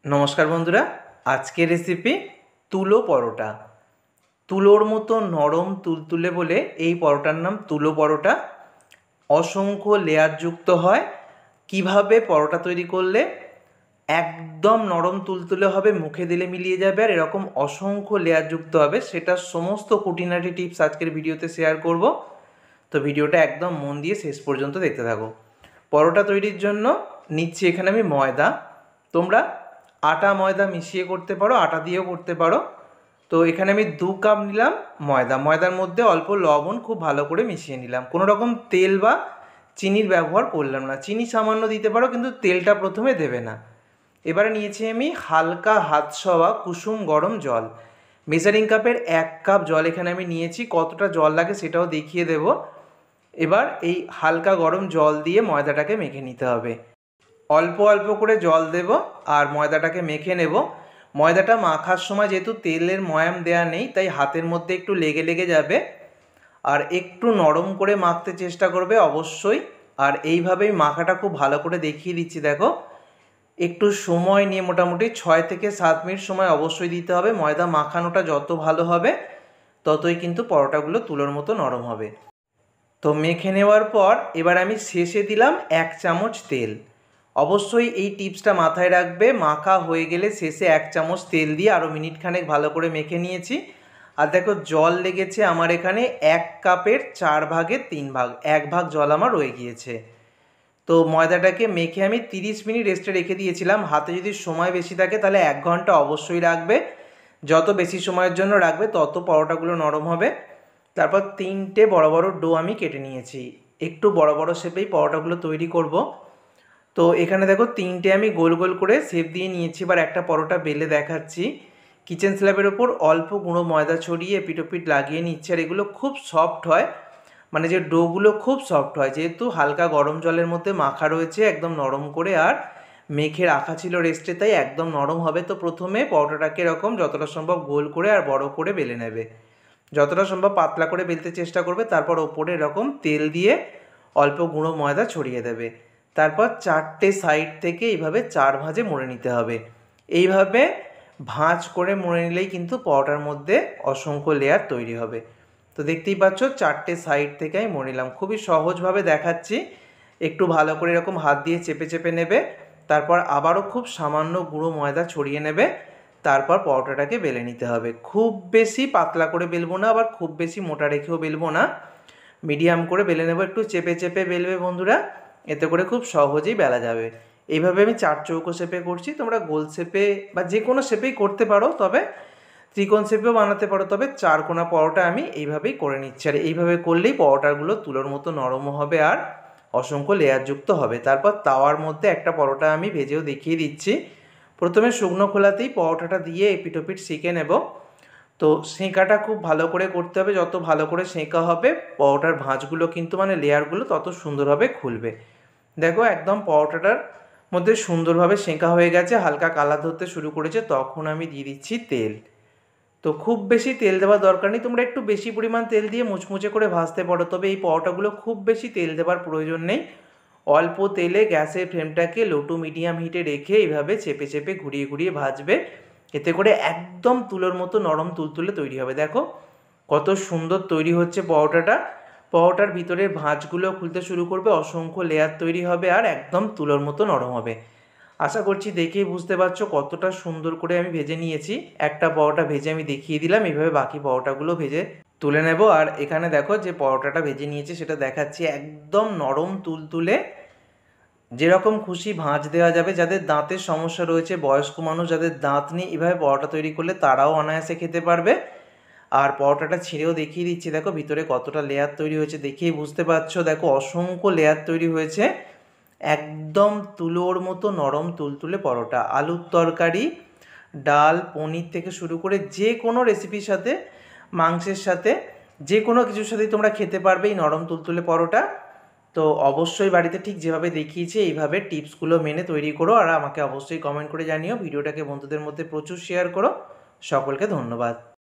নমস্কার বন্ধুরা, আজকের রেসিপি তুলো পরোটা। তুলোর মতো নরম তুলতুলে বলে এই পরোটার নাম তুলো পরোটা। অসংখ্য লেয়ারযুক্ত হয়। কিভাবে পরোটা তৈরি করলে একদম নরম তুলতুলে হবে, মুখে দিলে মিলিয়ে যাবে, আর এরকম অসংখ্য লেয়ারযুক্ত হবে, সেটার সমস্ত খুঁটিনাটি টিপস আজকের ভিডিওতে শেয়ার করব। তো ভিডিওটা একদম মন দিয়ে শেষ পর্যন্ত দেখতে থাকো। পরোটা তৈরির জন্য নিচ্ছি এখানে আমি ময়দা। তোমরা আটা ময়দা মিশিয়ে করতে পারো, আটা দিয়েও করতে পারো। তো এখানে আমি 2 কাপ নিলাম ময়দা। ময়দার মধ্যে অল্প লবণ খুব ভালো করে মিশিয়ে নিলাম। কোনো রকম তেল বা চিনির ব্যবহার করলাম না। চিনি সামান্য দিতে পারো, কিন্তু তেলটা প্রথমে দেবে না। এবারে নিয়েছি আমি হালকা হাত ছোঁয়া কুসুম গরম জল। মেজারিং কাপের 1 কাপ জল এখানে আমি নিয়েছি। কতটা জল লাগে সেটাও দেখিয়ে দেব। এবার এই হালকা গরম জল দিয়ে ময়দাটাকে মেখে নিতে হবে। অল্প অল্প করে জল দেব আর ময়দাটাকে মেখে নেব। ময়দাটা মাখার সময় যেহেতু তেলের ময়াম দেয়া নেই, তাই হাতের মধ্যে একটু লেগে লেগে যাবে। আর একটু নরম করে মাখতে চেষ্টা করবে অবশ্যই। আর এইভাবেই মাখাটা খুব ভালো করে দেখিয়ে দিচ্ছি, দেখো। একটু সময় নিয়ে মোটামুটি 6 থেকে 7 মিনিট সময় অবশ্যই দিতে হবে। ময়দা মাখানোটা যত ভালো হবে ততই কিন্তু পরোটাগুলো তুলোর মতো নরম হবে। তো মেখে নেওয়ার পর এবার আমি শেষে দিলাম 1 চামচ তেল। অবশ্যই এই টিপসটা মাথায় রাখবে। মাখা হয়ে গেলে শেষে 1 চামচ তেল দিয়ে আরও মিনিট খানেক ভালো করে মেখে নিয়েছি। আর দেখো জল লেগেছে আমার এখানে 1 কাপের 4 ভাগের 3 ভাগ, 1 ভাগ জল আমার রয়ে গিয়েছে। তো ময়দাটাকে মেখে আমি 30 মিনিট রেস্টে রেখে দিয়েছিলাম। হাতে যদি সময় বেশি থাকে তাহলে 1 ঘন্টা অবশ্যই রাখবে। যত বেশি সময়ের জন্য রাখবে তত পরোটাগুলো নরম হবে। তারপর 3টে বড় বড় ডো আমি কেটে নিয়েছি। একটু বড় বড় শেপেই পরোটাগুলো তৈরি করব। তো এখানে দেখো 3টে আমি গোল গোল করে শেপ দিয়ে নিয়েছি। এবার একটা পরোটা বেলে দেখাচ্ছি। কিচেন স্ল্যাবের ওপর অল্প গুঁড়ো ময়দা ছড়িয়ে এপিট ওপিট লাগিয়ে নিচ্ছে। আর এগুলো খুব সফট হয়, মানে যে ডোগুলো খুব সফট হয়, যেহেতু হালকা গরম জলের মধ্যে মাখা রয়েছে একদম নরম করে, আর মেখে রাখা ছিল রেস্টে, তাই একদম নরম হবে। তো প্রথমে পরোটাটাকে এরকম যতটা সম্ভব গোল করে আর বড় করে বেলে নেবে। যতটা সম্ভব পাতলা করে বেলতে চেষ্টা করবে। তারপর ওপরে এরকম তেল দিয়ে অল্প গুঁড়ো ময়দা ছড়িয়ে দেবে। তারপর 4টে সাইড থেকে এইভাবে 4 ভাঁজে মুড়ে নিতে হবে। এইভাবে ভাঁজ করে মুড়ে নিলেই কিন্তু পরোটার মধ্যে অসংখ্য লেয়ার তৈরি হবে। তো দেখতেই পাচ্ছ 4টে সাইড থেকে আমি মুড়ে নিলাম। খুবই সহজভাবে দেখাচ্ছি। একটু ভালো করে এরকম হাত দিয়ে চেপে চেপে নেবে। তারপর আবারও খুব সামান্য গুঁড়ো ময়দা ছড়িয়ে নেবে। তারপর পরোটাটাকে বেলে নিতে হবে। খুব বেশি পাতলা করে বেলবো না, আবার খুব বেশি মোটা রেখেও বেলবো না, মিডিয়াম করে বেলে নেব। একটু চেপে চেপে বেলবে বন্ধুরা, এতে করে খুব সহজেই বেলা যাবে। এইভাবে আমি 4 চৌকো শেপে করছি। তোমরা গোল শেপে বা যে কোনো শেপেই করতে পারো, তবে ত্রিকোণ শেপেও বানাতে পারো। তবে 4 কোণা পরোটা আমি এইভাবেই করে নিচ্ছি। আর এইভাবে করলেই পরোটাগুলো তুলোর মতো নরমও হবে আর অসংখ্য লেয়ারযুক্ত হবে। তারপর তাওয়ার মধ্যে একটা পরোটা আমি ভেজেও দেখিয়ে দিচ্ছি। প্রথমে শুকনো খোলাতেই পরোটাটা দিয়ে এপিট ওপিট সেঁকে নেব। তো সেঁকাটা খুব ভালো করে করতে হবে। যত ভালো করে সেঁকা হবে পরোটার ভাঁজগুলো কিন্তু, মানে লেয়ারগুলো, তত সুন্দরভাবে খুলবে। দেখো একদম পরোটাটার মধ্যে সুন্দরভাবে সেঁকা হয়ে গেছে, হালকা কালার ধরতে শুরু করেছে। তখন আমি দিয়ে দিচ্ছি তেল। তো খুব বেশি তেল দেওয়ার দরকার নেই। তোমরা একটু বেশি পরিমাণ তেল দিয়ে মুচমুচে করে ভাজতে পারো, তবে এই পরোটাগুলো খুব বেশি তেল দেওয়ার প্রয়োজন নেই। অল্প তেলে গ্যাসের ফ্লেমটাকে লো টু মিডিয়াম হিটে রেখে এইভাবে চেপে চেপে ঘুরিয়ে ঘুরিয়ে ভাজবে। এতে করে একদম তুলোর মতো নরম তুলতুলে তৈরি হবে। দেখো কত সুন্দর তৈরি হচ্ছে পরোটাটা। পরোটার ভিতরের ভাঁজগুলো খুলতে শুরু করবে, অসংখ্য লেয়ার তৈরি হবে আর একদম তুলোর মতো নরম হবে। আশা করছি দেখেই বুঝতে পারছো কতটা সুন্দর করে আমি ভেজে নিয়েছি। একটা পরোটা ভেজে আমি দেখিয়ে দিলাম। এইভাবে বাকি পরোটাগুলো ভেজে তুলে নেব। আর এখানে দেখো যে পরোটাটা ভেজে নিয়েছি সেটা দেখাচ্ছি, একদম নরম তুলতুলে, যেরকম খুশি ভাঁজ দেওয়া যাবে। যাদের দাঁতের সমস্যা রয়েছে, বয়স্ক মানুষ যাদের দাঁত নেই, এভাবে পরোটা তৈরি করলে তারাও অনায়াসে খেতে পারবে। আর পরোটাটা ছিঁড়েও দেখিয়ে দিচ্ছি, দেখো ভিতরে কতটা লেয়ার তৈরি হয়েছে, দেখেই বুঝতে পারছো। দেখো অসংখ্য লেয়ার তৈরি হয়েছে। একদম তুলোর মতো নরম তুলতুলে পরোটা। আলুর তরকারি, ডাল, পনির থেকে শুরু করে যে কোনো রেসিপির সাথে, মাংসের সাথে, যে কোনো কিছুর সাথেই তোমরা খেতে পারবে এই নরম তুলতুলে পরোটা। তো অবশ্যই বাড়িতে ঠিক যেভাবে দেখিয়েছি এইভাবে টিপসগুলো মেনে তৈরি করো। আর আমাকে অবশ্যই কমেন্ট করে জানিও। ভিডিওটাকে বন্ধুদের মধ্যে প্রচুর শেয়ার করো। সকলকে ধন্যবাদ।